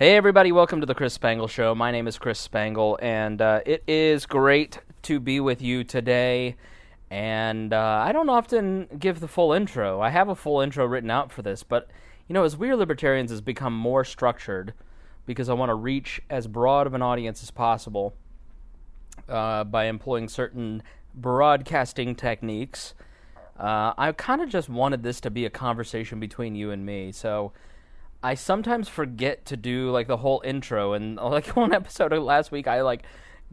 Hey everybody, welcome to the Chris Spangle Show. My name is Chris Spangle, and it is great to be with you today. And I don't often give the full intro. I have a full intro written out for this, but as We Are Libertarians has become more structured because I want to reach as broad of an audience as possible by employing certain broadcasting techniques. I kind of just wanted this to be a conversation between you and me, so I sometimes forget to do like the whole intro, and like one episode of last week, I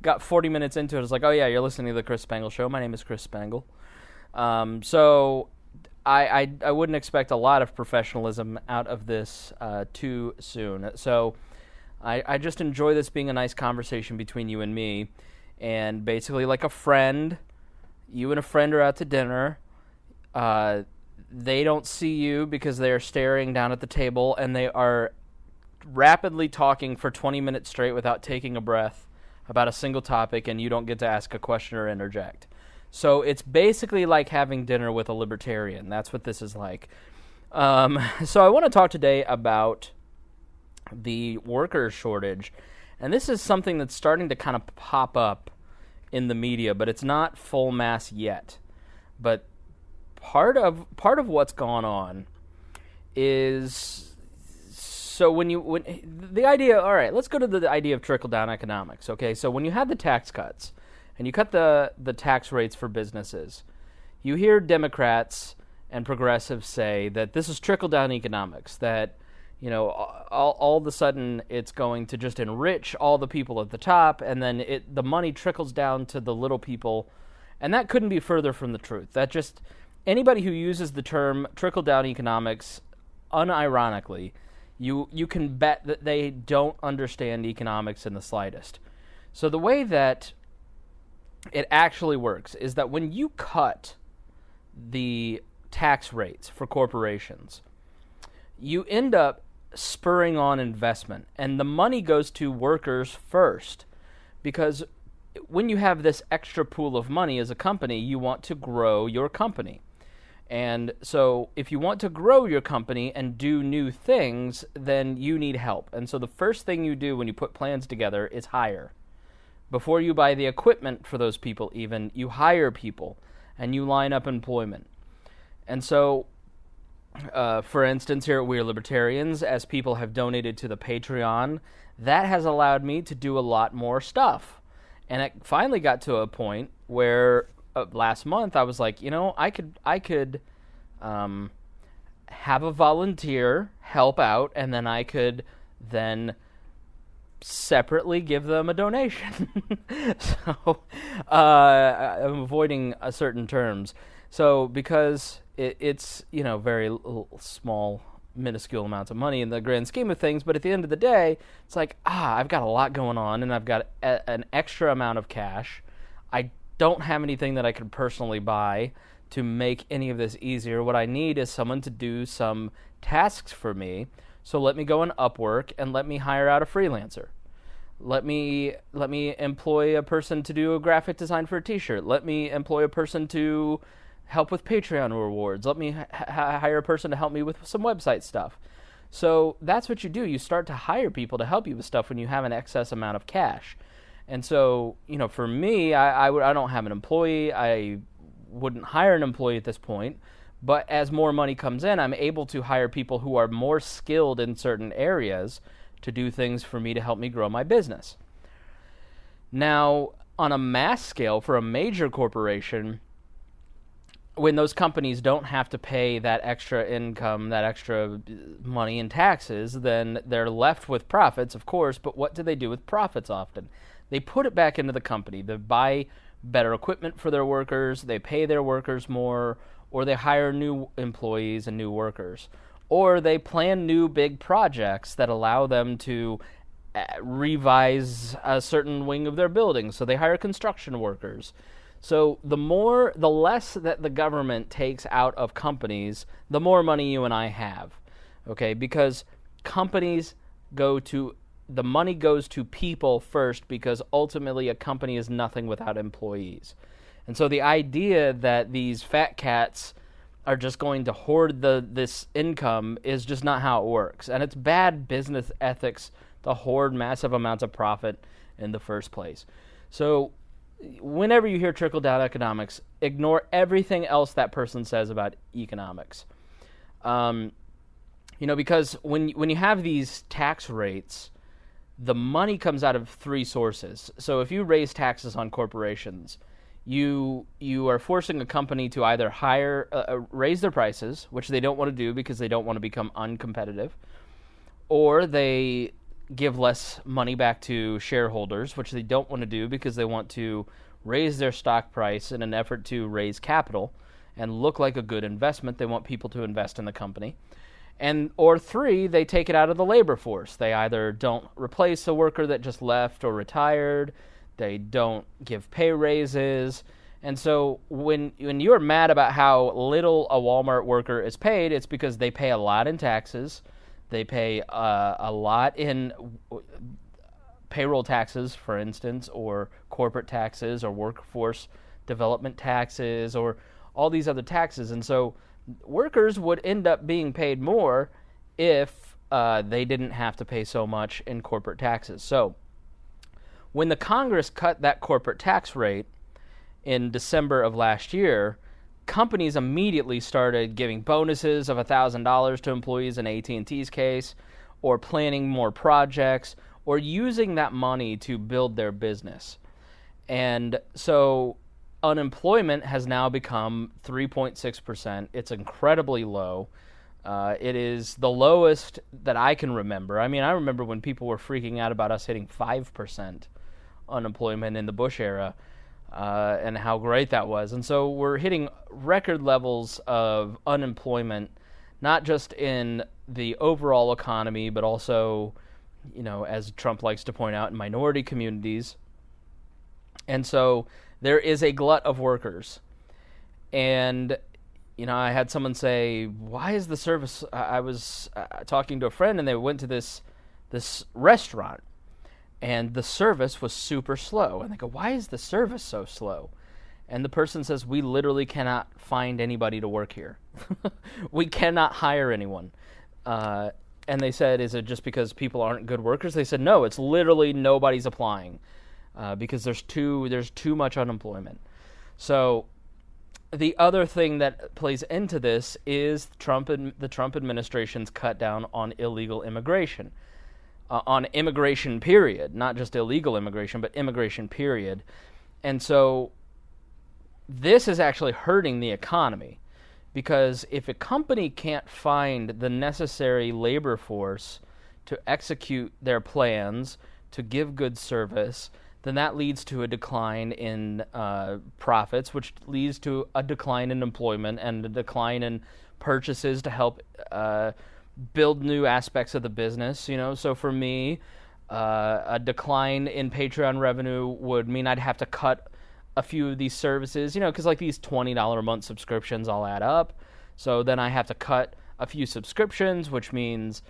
got 40 minutes into it. I was like, oh yeah, you're listening to the Chris Spangle Show. My name is Chris Spangle. So I wouldn't expect a lot of professionalism out of this too soon. So I just enjoy this being a nice conversation between you and me, and basically like a friend. You and a friend are out to dinner. They don't see you because they are staring down at the table, and they are rapidly talking for 20 minutes straight without taking a breath about a single topic, and you don't get to ask a question or interject. So it's basically like having dinner with a libertarian. That's what this is like. So I want to talk today about the worker shortage, and this is something that's starting to kind of pop up in the media, but it's not full mass yet. But part of what's gone on is, so when the idea, all right, let's go to the idea of trickle-down economics, okay? So when you had the tax cuts, and you cut the tax rates for businesses, you hear Democrats and progressives say that this is trickle-down economics, that, all of a sudden it's going to just enrich all the people at the top, and then the money trickles down to the little people, and that couldn't be further from the truth. That just... Anybody who uses the term trickle-down economics unironically, you can bet that they don't understand economics in the slightest. So the way that it actually works is that when you cut the tax rates for corporations, you end up spurring on investment, and the money goes to workers first, because when you have this extra pool of money as a company, you want to grow your company. And so if you want to grow your company and do new things, then you need help. And so the first thing you do when you put plans together is hire. Before you buy the equipment for those people even, you hire people and you line up employment. And so, for instance, here at We Are Libertarians, as people have donated to the Patreon, that has allowed me to do a lot more stuff. And it finally got to a point where last month I was like, I could have a volunteer help out, and then I could then separately give them a donation. So I'm avoiding certain terms. So because it's very small, minuscule amounts of money in the grand scheme of things, but at the end of the day, it's like, I've got a lot going on, and I've got an extra amount of cash. I don't have anything that I could personally buy to make any of this easier. What I need is someone to do some tasks for me. So let me go on Upwork and let me hire out a freelancer. Let me employ a person to do a graphic design for a t-shirt. Let me employ a person to help with Patreon rewards. Let me hire a person to help me with some website stuff. So that's what you do. You start to hire people to help you with stuff when you have an excess amount of cash. And so, for me, I don't have an employee. I wouldn't hire an employee at this point. But as more money comes in, I'm able to hire people who are more skilled in certain areas to do things for me to help me grow my business. Now, on a mass scale, for a major corporation, when those companies don't have to pay that extra income, that extra money in taxes, then they're left with profits, of course. But what do they do with profits often? They put it back into the company. They buy better equipment for their workers, they pay their workers more, or they hire new employees and new workers. Or they plan new big projects that allow them to revise a certain wing of their building, so they hire construction workers. So the less that the government takes out of companies, the more money you and I have, okay? Because the money goes to people first, because ultimately a company is nothing without employees. And so the idea that these fat cats are just going to hoard this income is just not how it works. And it's bad business ethics to hoard massive amounts of profit in the first place. So whenever you hear trickle-down economics, ignore everything else that person says about economics. Because when you have these tax rates, the money comes out of three sources. So if you raise taxes on corporations, you are forcing a company to either raise their prices, which they don't want to do because they don't want to become uncompetitive, or they give less money back to shareholders, which they don't want to do because they want to raise their stock price in an effort to raise capital and look like a good investment. They want people to invest in the company. Or three, they take it out of the labor force. They either don't replace a worker that just left or retired. They don't give pay raises. And so when you're mad about how little a Walmart worker is paid, it's because they pay a lot in taxes. They pay a lot in payroll taxes, for instance, or corporate taxes, or workforce development taxes, or all these other taxes. And so workers would end up being paid more if they didn't have to pay so much in corporate taxes. So when the Congress cut that corporate tax rate in December of last year, companies immediately started giving bonuses of $1,000 to employees in AT&T's case, or planning more projects, or using that money to build their business. And so unemployment has now become 3.6%. It's incredibly low. It is the lowest that I can remember. I mean, I remember when people were freaking out about us hitting 5% unemployment in the Bush era, and how great that was. And so we're hitting record levels of unemployment, not just in the overall economy, but also, as Trump likes to point out, in minority communities. And so there is a glut of workers. And, I had someone say, why is the service... I was talking to a friend, and they went to this restaurant, and the service was super slow. And they go, why is the service so slow? And the person says, we literally cannot find anybody to work here. We cannot hire anyone. And they said, is it just because people aren't good workers? They said, no, it's literally nobody's applying because there's too much unemployment. So the other thing that plays into this is the Trump administration's cut down on illegal immigration. On immigration, period. Not just illegal immigration, but immigration, period. And so this is actually hurting the economy, because if a company can't find the necessary labor force to execute their plans, to give good service, then that leads to a decline in profits, which leads to a decline in employment and a decline in purchases to help build new aspects of the business. So for me, a decline in Patreon revenue would mean I'd have to cut a few of these services, because like these $20 a month subscriptions all add up. So then I have to cut a few subscriptions, which means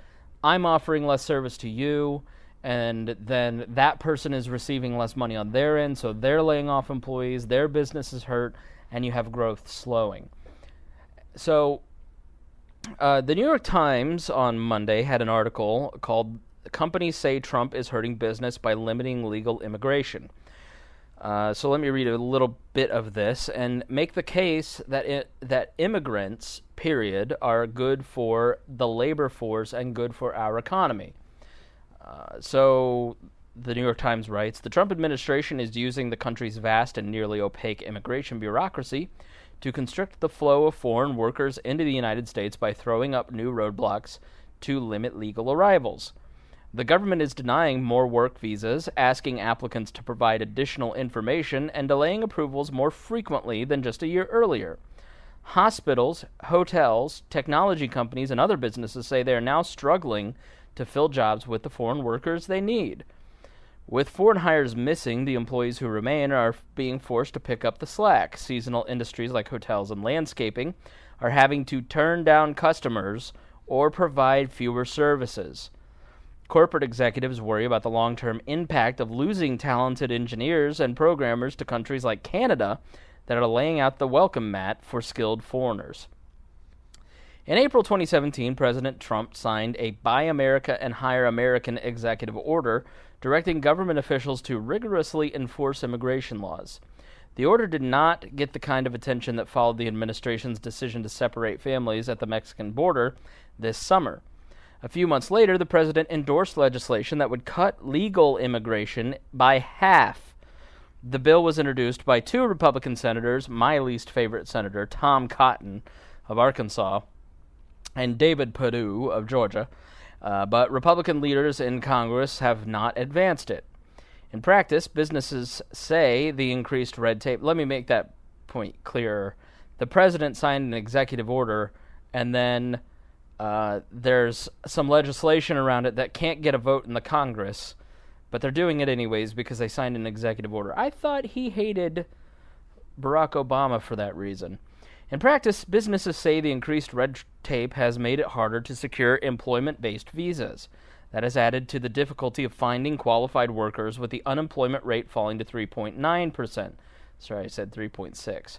I'm offering less service to you, and then that person is receiving less money on their end, so they're laying off employees, their business is hurt, and you have growth slowing. So the New York Times on Monday had an article called "Companies Say Trump is Hurting Business by Limiting Legal Immigration." So let me read a little bit of this and make the case that immigrants, period, are good for the labor force and good for our economy. So the New York Times writes, the Trump administration is using the country's vast and nearly opaque immigration bureaucracy to constrict the flow of foreign workers into the United States by throwing up new roadblocks to limit legal arrivals. The government is denying more work visas, asking applicants to provide additional information, and delaying approvals more frequently than just a year earlier. Hospitals, hotels, technology companies, and other businesses say they are now struggling to fill jobs with the foreign workers they need. With foreign hires missing, the employees who remain are being forced to pick up the slack. Seasonal industries like hotels and landscaping are having to turn down customers or provide fewer services. Corporate executives worry about the long-term impact of losing talented engineers and programmers to countries like Canada that are laying out the welcome mat for skilled foreigners. In April 2017, President Trump signed a Buy America and Hire American executive order directing government officials to rigorously enforce immigration laws. The order did not get the kind of attention that followed the administration's decision to separate families at the Mexican border this summer. A few months later, the president endorsed legislation that would cut legal immigration by half. The bill was introduced by two Republican senators, my least favorite senator, Tom Cotton of Arkansas, and David Perdue of Georgia, but Republican leaders in Congress have not advanced it. In practice, businesses say the increased red tape... Let me make that point clearer. The president signed an executive order, and then there's some legislation around it that can't get a vote in the Congress, but they're doing it anyways because they signed an executive order. I thought he hated Barack Obama for that reason. In practice, businesses say the increased red tape has made it harder to secure employment-based visas. That has added to the difficulty of finding qualified workers, with the unemployment rate falling to 3.9%. Sorry, I said 3.6.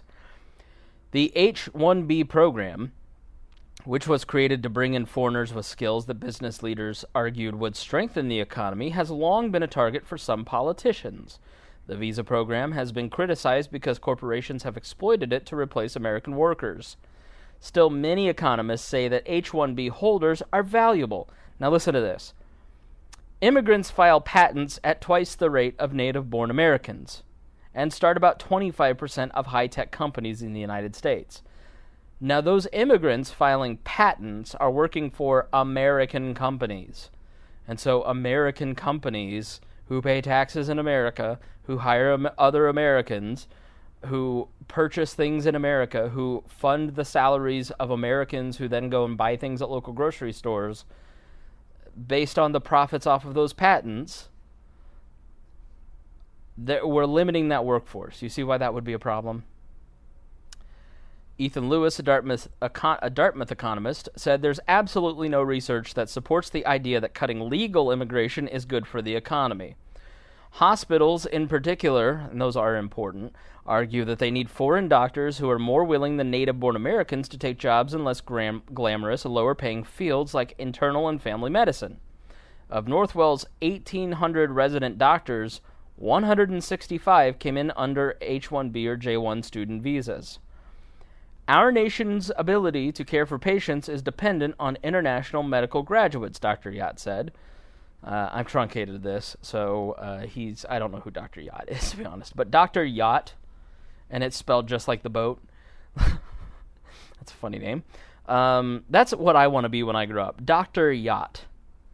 The H-1B program, which was created to bring in foreigners with skills that business leaders argued would strengthen the economy, has long been a target for some politicians. The visa program has been criticized because corporations have exploited it to replace American workers. Still, many economists say that H-1B holders are valuable. Now listen to this. Immigrants file patents at twice the rate of native-born Americans and start about 25% of high-tech companies in the United States. Now, those immigrants filing patents are working for American companies. And so American companies who pay taxes in America, who hire other Americans, who purchase things in America, who fund the salaries of Americans who then go and buy things at local grocery stores, based on the profits off of those patents, we're limiting that workforce. You see why that would be a problem? Ethan Lewis, a Dartmouth economist, said there's absolutely no research that supports the idea that cutting legal immigration is good for the economy. Hospitals, in particular, and those are important, argue that they need foreign doctors who are more willing than native-born Americans to take jobs in less glamorous and lower-paying fields like internal and family medicine. Of Northwell's 1,800 resident doctors, 165 came in under H-1B or J-1 student visas. Our nation's ability to care for patients is dependent on international medical graduates, Dr. Yacht said. I've truncated this, so I don't know who Dr. Yacht is, to be honest. But Dr. Yacht, and it's spelled just like the boat. That's a funny name. That's what I want to be when I grow up. Dr. Yacht.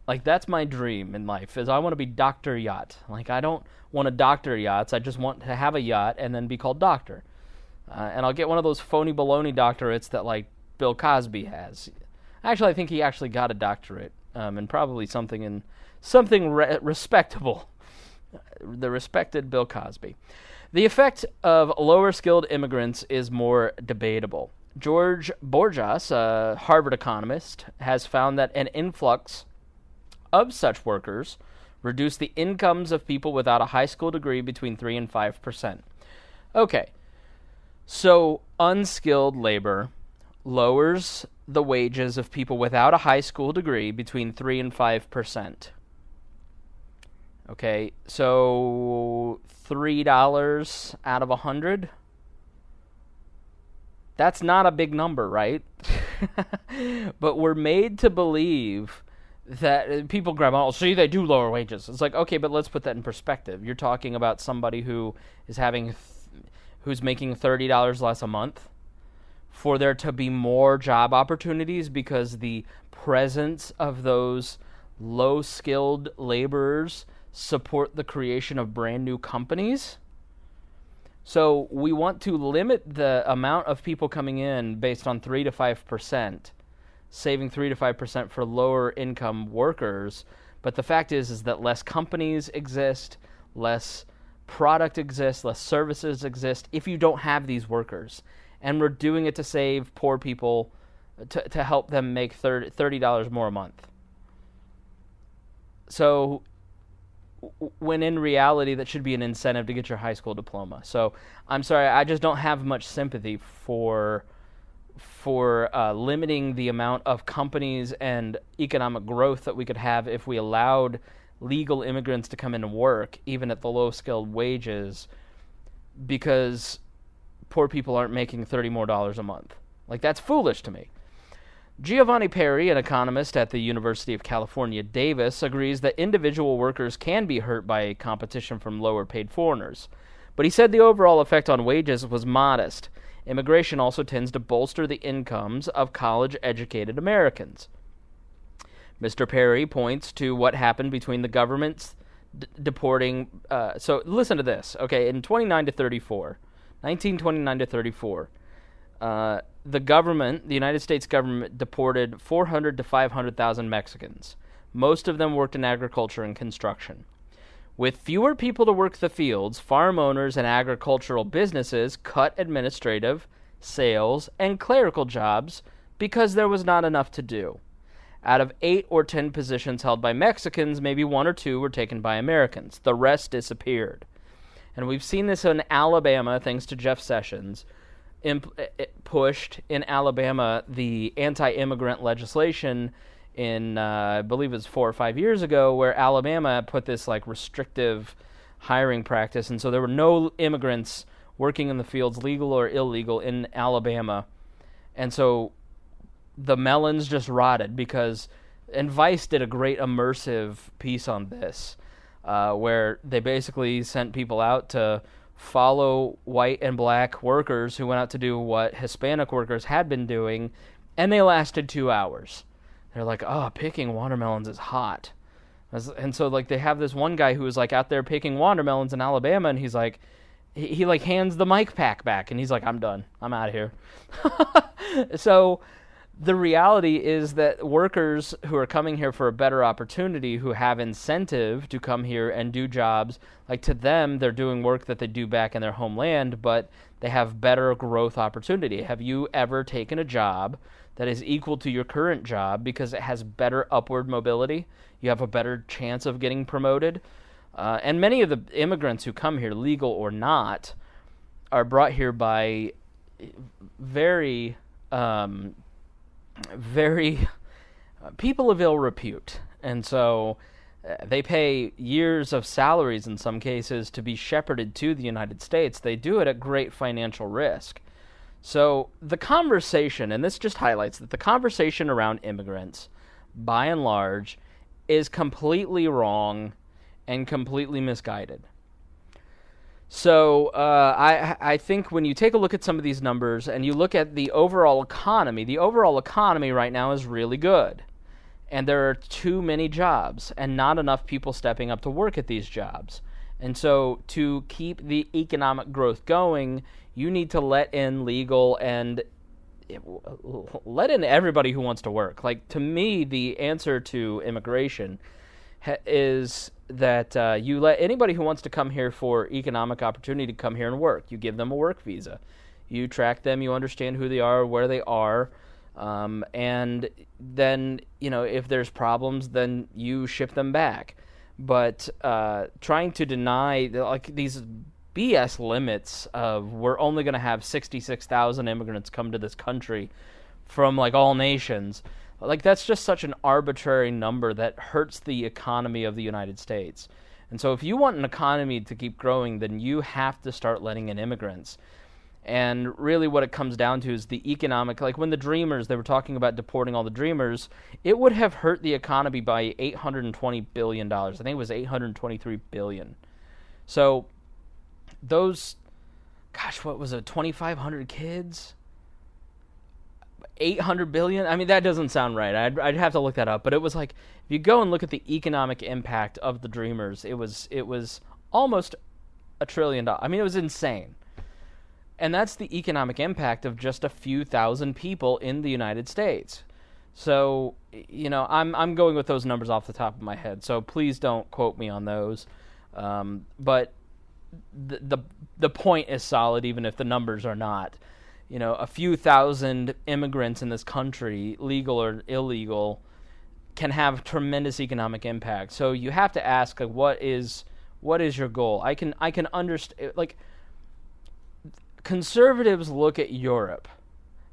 Like, that's my dream in life, is I want to be Dr. Yacht. Like, I don't want to doctor yachts. I just want to have a yacht and then be called doctor. And I'll get one of those phony baloney doctorates that, like, Bill Cosby has. Actually, I think he actually got a doctorate, and probably something respectable. The respected Bill Cosby. The effect of lower-skilled immigrants is more debatable. George Borjas, a Harvard economist, has found that an influx of such workers reduce the incomes of people without a high school degree between 3 and 5%. Okay, so unskilled labor lowers the wages of people without a high school degree between 3 and 5%. Okay, so $3 out of 100? That's not a big number, right? But we're made to believe that people grab on, see, they do lower wages. It's like, okay, but let's put that in perspective. You're talking about somebody who is who's making $30 less a month, for there to be more job opportunities because the presence of those low-skilled laborers support the creation of brand new companies. So we want to limit the amount of people coming in based on 3 to 5%, saving 3 to 5% for lower income workers. But the fact is that less companies exist, less product exists, less services exist if you don't have these workers. And we're doing it to save poor people, to help them make $30 more a month. So when in reality, that should be an incentive to get your high school diploma. So I'm sorry, I just don't have much sympathy for for limiting the amount of companies and economic growth that we could have if we allowed legal immigrants to come in and work, even at the low-skilled wages, because poor people aren't making $30 more a month. Like, that's foolish to me. Giovanni Perry, an economist at the University of California, Davis, agrees that individual workers can be hurt by competition from lower-paid foreigners. But he said the overall effect on wages was modest. Immigration also tends to bolster the incomes of college-educated Americans. Mr. Perry points to what happened between the governments deporting... so listen to this. Okay, in 1929 to 34, the United States government deported 400 to 500,000 Mexicans. Most of them worked in agriculture and construction. With fewer people to work the fields, farm owners and agricultural businesses cut administrative, sales, and clerical jobs because there was not enough to do. Out of 8 or 10 positions held by Mexicans, maybe 1 or 2 were taken by Americans. The rest disappeared. And we've seen this in Alabama, thanks to Jeff Sessions, pushed in Alabama the anti-immigrant legislation in, I believe it was 4 or 5 years ago, where Alabama put this like restrictive hiring practice, and so there were no immigrants working in the fields, legal or illegal, in Alabama. And so the melons just rotted because, and Vice did a great immersive piece on this, where they basically sent people out to follow white and black workers who went out to do what Hispanic workers had been doing, and they lasted 2 hours. They're like, oh, picking watermelons is hot. And so like they have this one guy who was like out there picking watermelons in Alabama, and he's like, he like hands the mic pack back, and he's like, I'm done. I'm out of here. So the reality is that workers who are coming here for a better opportunity, who have incentive to come here and do jobs, like to them, they're doing work that they do back in their homeland, but they have better growth opportunity. Have you ever taken a job that is equal to your current job because it has better upward mobility? You have a better chance of getting promoted. And many of the immigrants who come here, legal or not, are brought here by very people of ill repute. And so they pay years of salaries in some cases to be shepherded to the United States. They do it at great financial risk. So the conversation, and this just highlights that the conversation around immigrants, by and large, is completely wrong and completely misguided. So I think when you take a look at some of these numbers and you look at the overall economy right now is really good. And there are too many jobs and not enough people stepping up to work at these jobs. And so to keep the economic growth going, you need to let in legal and let in everybody who wants to work. Like, to me, the answer to immigration is that you let anybody who wants to come here for economic opportunity to come here and work. You give them a work visa. You track them. You understand who they are, where they are. And then, if there's problems, then you ship them back. But trying to deny like these BS limits of we're only going to have 66,000 immigrants come to this country from like all nations, like that's just such an arbitrary number that hurts the economy of the United States. And so if you want an economy to keep growing, then you have to start letting in immigrants. And really what it comes down to is the economic, like when the Dreamers, they were talking about deporting all the Dreamers, it would have hurt the economy by $820 billion. I think it was $823 billion. So those, what was it, 2,500 kids? 800 billion? I mean, that doesn't sound right. I'd have to look that up. But it was like, if you go and look at the economic impact of the Dreamers, it was almost $1 trillion. I mean, it was insane. And that's the economic impact of just a few thousand people in the United States. So, I'm going with those numbers off the top of my head. So please don't quote me on those. But the point is solid, even if the numbers are not. A few thousand immigrants in this country, legal or illegal, can have tremendous economic impact. So you have to ask, like, what is your goal? I can understand, like, conservatives look at Europe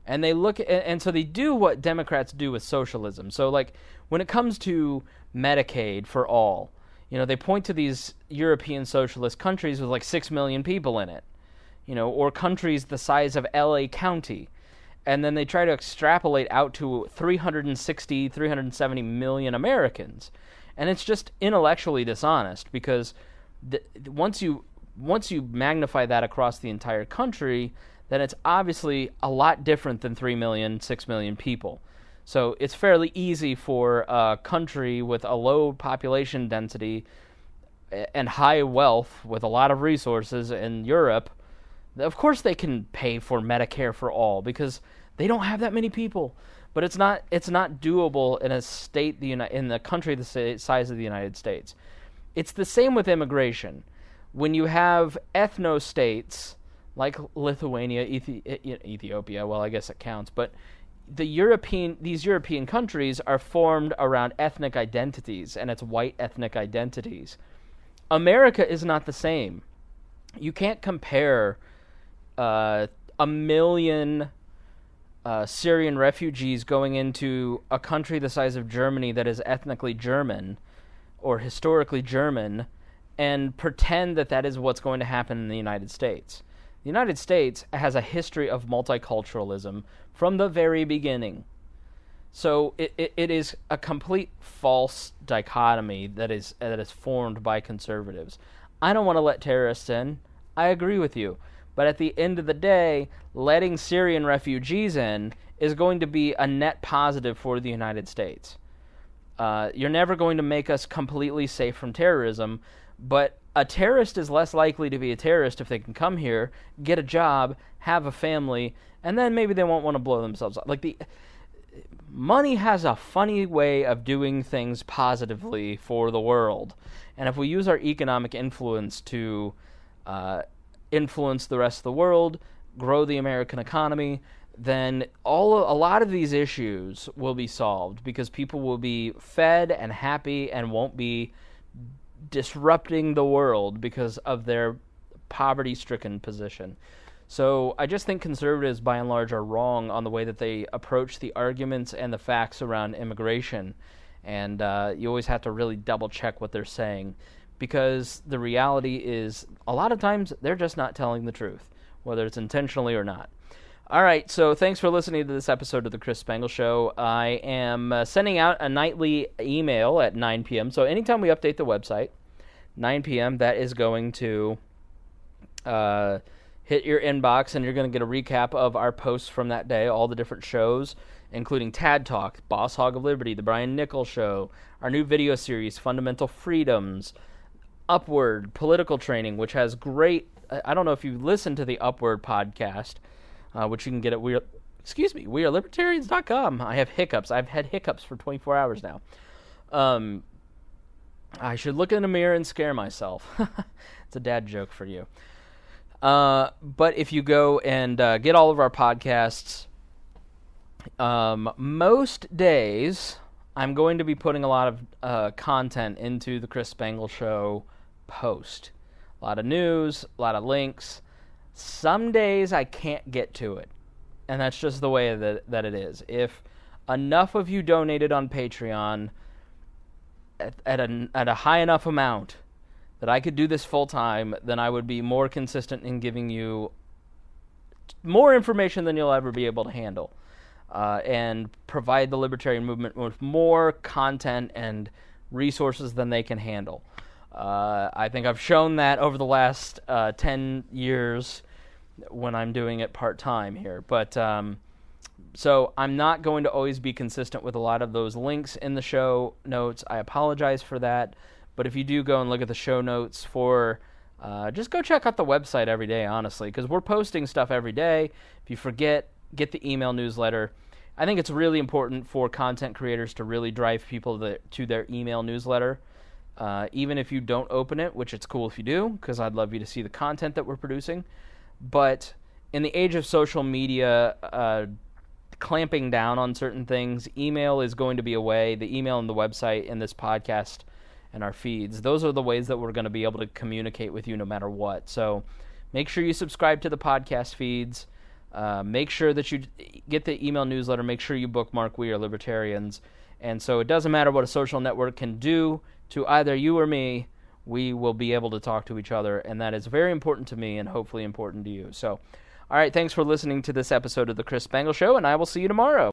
And they look at, and so they do what Democrats do with socialism. So like when it comes to Medicaid for all, they point to these European socialist countries with like 6 million people in it, or countries the size of LA County. And then they try to extrapolate out to 360, 370 million Americans. And it's just intellectually dishonest because once you magnify that across the entire country, then it's obviously a lot different than 3 million, 6 million people. So it's fairly easy for a country with a low population density and high wealth with a lot of resources in Europe. Of course they can pay for Medicare for all because they don't have that many people. But it's not doable in a state in the country the size of the United States. It's the same with immigration. When you have ethno-states like Lithuania, Ethiopia, well, I guess it counts, but these European countries are formed around ethnic identities, and it's white ethnic identities. America is not the same. You can't compare a million Syrian refugees going into a country the size of Germany that is ethnically German or historically German and pretend that is what's going to happen in the United States. The United States has a history of multiculturalism from the very beginning. So it is a complete false dichotomy that is formed by conservatives. I don't want to let terrorists in. I agree with you. But at the end of the day, letting Syrian refugees in is going to be a net positive for the United States. You're never going to make us completely safe from terrorism, but a terrorist is less likely to be a terrorist if they can come here, get a job, have a family, and then maybe they won't want to blow themselves up. Money has a funny way of doing things positively for the world. And if we use our economic influence to influence the rest of the world, grow the American economy, then a lot of these issues will be solved because people will be fed and happy and won't be disrupting the world because of their poverty-stricken position. So I just think conservatives, by and large, are wrong on the way that they approach the arguments and the facts around immigration. And you always have to really double-check what they're saying because the reality is a lot of times they're just not telling the truth, whether it's intentionally or not. All right, so thanks for listening to this episode of The Chris Spangle Show. I am sending out a nightly email at 9 p.m., so anytime we update the website, 9 p.m., that is going to hit your inbox, and you're going to get a recap of our posts from that day, all the different shows, including Tad Talk, Boss Hog of Liberty, The Brian Nichols Show, our new video series, Fundamental Freedoms, Upward, Political Training, which has great... I don't know if you listened to the Upward podcast, which you can get at weareLibertarians.com. I have hiccups. I've had hiccups for 24 hours now. I should look in the mirror and scare myself. It's a dad joke for you. But if you go and get all of our podcasts, most days I'm going to be putting a lot of content into the Chris Spangle Show post. A lot of news, a lot of links. Some days I can't get to it, and that's just the way that it is. If enough of you donated on Patreon at a high enough amount that I could do this full time, then I would be more consistent in giving you more information than you'll ever be able to handle, and provide the libertarian movement with more content and resources than they can handle. I think I've shown that over the last 10 years when I'm doing it part-time here. But so I'm not going to always be consistent with a lot of those links in the show notes. I apologize for that. But if you do go and look at the show notes just go check out the website every day, honestly, because we're posting stuff every day. If you forget, get the email newsletter. I think it's really important for content creators to really drive people to their email newsletter. Even if you don't open it, which it's cool if you do, because I'd love you to see the content that we're producing. But in the age of social media clamping down on certain things, email is going to be a way. The email and the website and this podcast and our feeds, those are the ways that we're going to be able to communicate with you no matter what. So make sure you subscribe to the podcast feeds. Make sure that you get the email newsletter. Make sure you bookmark We Are Libertarians. And so it doesn't matter what a social network can do to either you or me, we will be able to talk to each other, and that is very important to me and hopefully important to you. So, all right, thanks for listening to this episode of The Chris Spangle Show, and I will see you tomorrow.